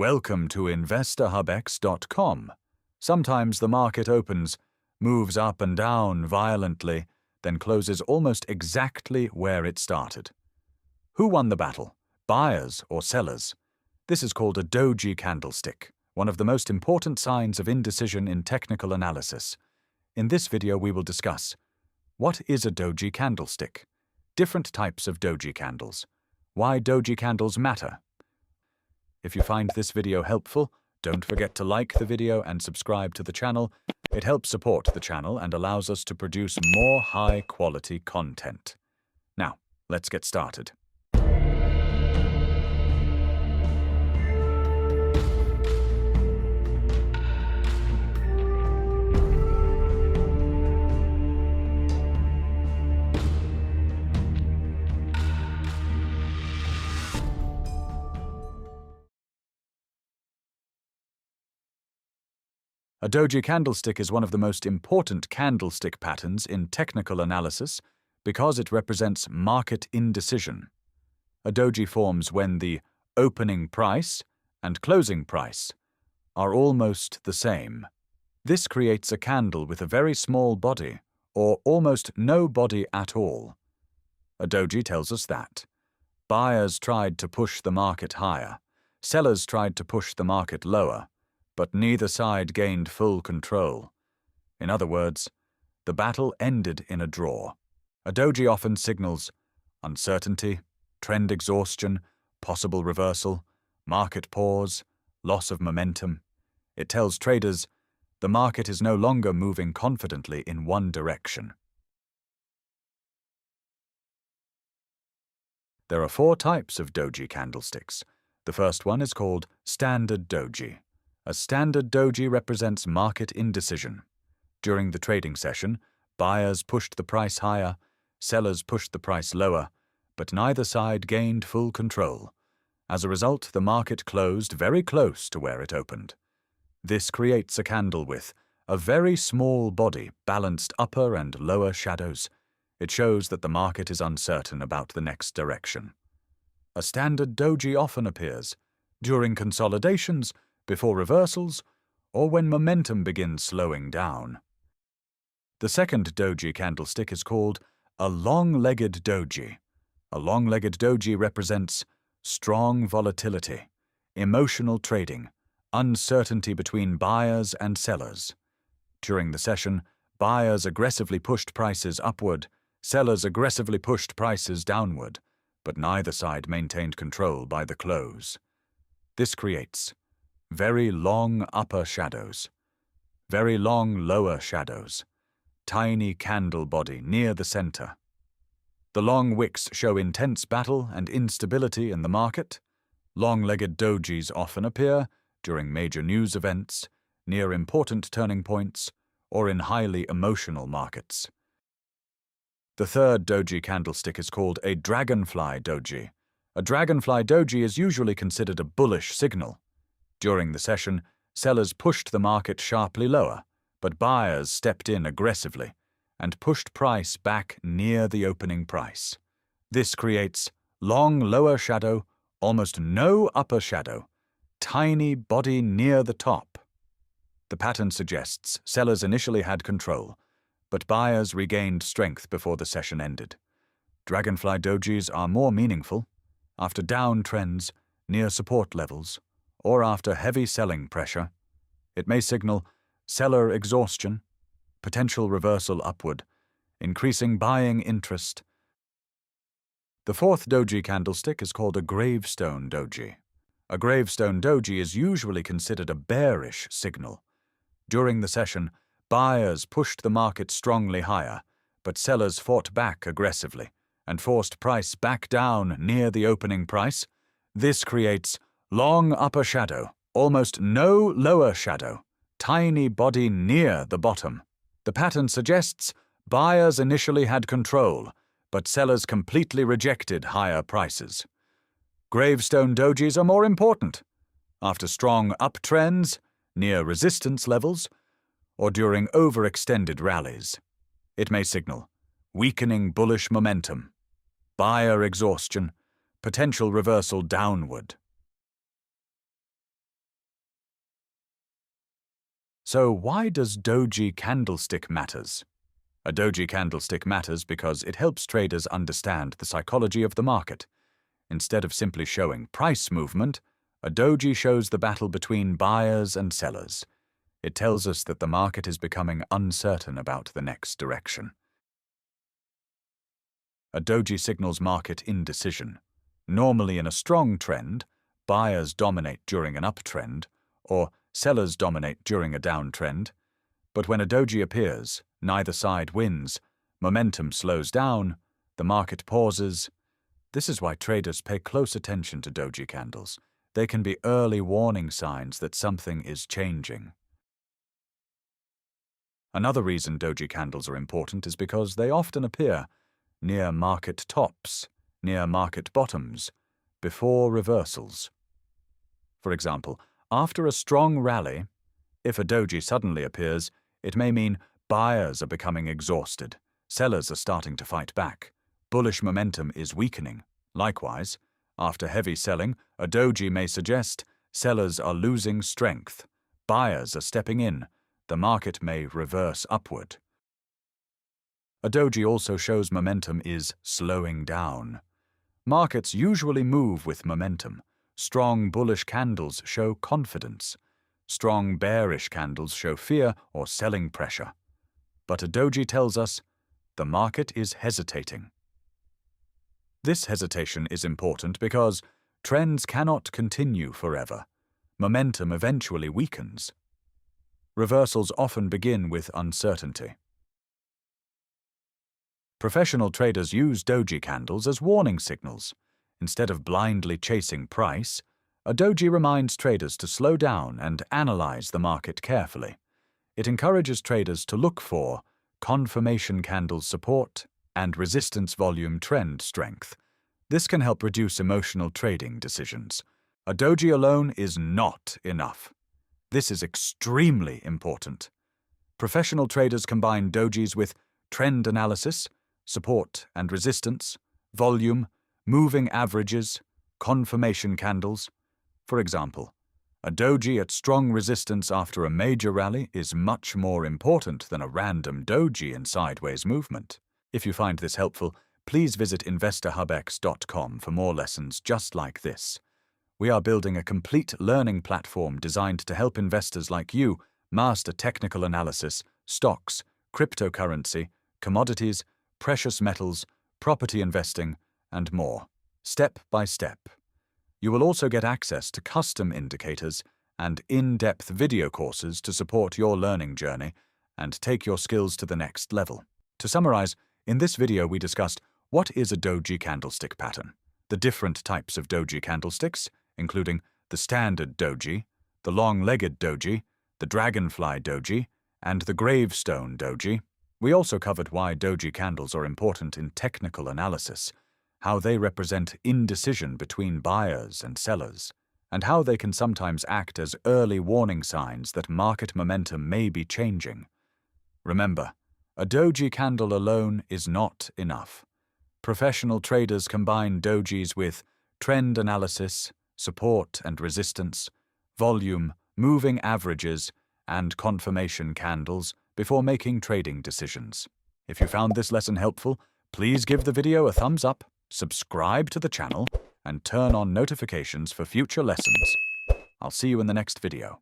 Welcome to InvestorHubX.com. Sometimes the market opens, moves up and down violently, then closes almost exactly where it started. Who won the battle, buyers or sellers? This is called a doji candlestick, one of the most important signs of indecision in technical analysis. In this video we will discuss: what is a doji candlestick? Different types of doji candles. Why doji candles matter. If you find this video helpful, don't forget to like the video and subscribe to the channel. It helps support the channel and allows us to produce more high-quality content. Now, let's get started. A doji candlestick is one of the most important candlestick patterns in technical analysis because it represents market indecision. A doji forms when the opening price and closing price are almost the same. This creates a candle with a very small body or almost no body at all. A doji tells us that buyers tried to push the market higher, sellers tried to push the market lower, but neither side gained full control. In other words, the battle ended in a draw. A doji often signals uncertainty, trend exhaustion, possible reversal, market pause, loss of momentum. It tells traders the market is no longer moving confidently in one direction. There are 4 types of doji candlesticks. The first one is called standard doji. A standard doji represents market indecision. During the trading session, buyers pushed the price higher, sellers pushed the price lower, but neither side gained full control. As a result, the market closed very close to where it opened. This creates a candle with a very small body, balanced upper and lower shadows. It shows that the market is uncertain about the next direction. A standard doji often appears during consolidations, before reversals, or when momentum begins slowing down. The second doji candlestick is called a long-legged doji. A long-legged doji represents strong volatility, emotional trading, uncertainty between buyers and sellers. During the session, buyers aggressively pushed prices upward, sellers aggressively pushed prices downward, but neither side maintained control by the close. This creates very long upper shadows, very long lower shadows, tiny candle body near the center. The long wicks show intense battle and instability in the market. Long-legged dojis often appear during major news events, near important turning points, or in highly emotional markets. The third doji candlestick is called a Dragonfly Doji. A Dragonfly Doji is usually considered a bullish signal. During the session, sellers pushed the market sharply lower, but buyers stepped in aggressively and pushed price back near the opening price. This creates long lower shadow, almost no upper shadow, tiny body near the top. The pattern suggests sellers initially had control, but buyers regained strength before the session ended. Dragonfly dojis are more meaningful after downtrends near support levels, or after heavy selling pressure. It may signal seller exhaustion, potential reversal upward, increasing buying interest. The fourth doji candlestick is called a Gravestone Doji. A Gravestone Doji is usually considered a bearish signal. During the session, buyers pushed the market strongly higher, but sellers fought back aggressively and forced price back down near the opening price. This creates long upper shadow, almost no lower shadow, tiny body near the bottom. The pattern suggests buyers initially had control, but sellers completely rejected higher prices. Gravestone dojis are more important after strong uptrends, near resistance levels, or during overextended rallies. It may signal weakening bullish momentum, buyer exhaustion, potential reversal downward. So why does Doji candlestick matters? A Doji candlestick matters because it helps traders understand the psychology of the market. Instead of simply showing price movement, a doji shows the battle between buyers and sellers. It tells us that the market is becoming uncertain about the next direction. A doji signals market indecision. Normally in a strong trend, buyers dominate during an uptrend, or sellers dominate during a downtrend. But when a doji appears, neither side wins, momentum slows down, the market pauses. This is why traders pay close attention to doji candles. They can be early warning signs that something is changing. Another reason doji candles are important is because they often appear near market tops, near market bottoms, before reversals. For example, after a strong rally, if a doji suddenly appears, it may mean buyers are becoming exhausted, sellers are starting to fight back, bullish momentum is weakening. Likewise, after heavy selling, a doji may suggest sellers are losing strength, buyers are stepping in, the market may reverse upward. A doji also shows momentum is slowing down. Markets usually move with momentum. Strong bullish candles show confidence. Strong bearish candles show fear or selling pressure. But a doji tells us the market is hesitating. This hesitation is important because trends cannot continue forever. Momentum eventually weakens. Reversals often begin with uncertainty. Professional traders use doji candles as warning signals. Instead of blindly chasing price, a doji reminds traders to slow down and analyze the market carefully. It encourages traders to look for confirmation candle support and resistance volume trend strength. This can help reduce emotional trading decisions. A doji alone is not enough. This is extremely important. Professional traders combine dojis with trend analysis, support and resistance, volume, moving averages, confirmation candles. For example, a doji at strong resistance after a major rally is much more important than a random doji in sideways movement. If you find this helpful, please visit InvestorHubX.com for more lessons just like this. We are building a complete learning platform designed to help investors like you master technical analysis, stocks, cryptocurrency, commodities, precious metals, property investing, and more, step by step. You will also get access to custom indicators and in-depth video courses to support your learning journey and take your skills to the next level. To summarize, in this video we discussed what is a doji candlestick pattern, the different types of doji candlesticks, including the standard doji, the long-legged doji, the Dragonfly Doji, and the Gravestone Doji. We also covered why doji candles are important in technical analysis, how they represent indecision between buyers and sellers, and how they can sometimes act as early warning signs that market momentum may be changing. Remember, a doji candle alone is not enough. Professional traders combine dojis with trend analysis, support and resistance, volume, moving averages, and confirmation candles before making trading decisions. If you found this lesson helpful, please give the video a thumbs up, subscribe to the channel, and turn on notifications for future lessons. I'll see you in the next video.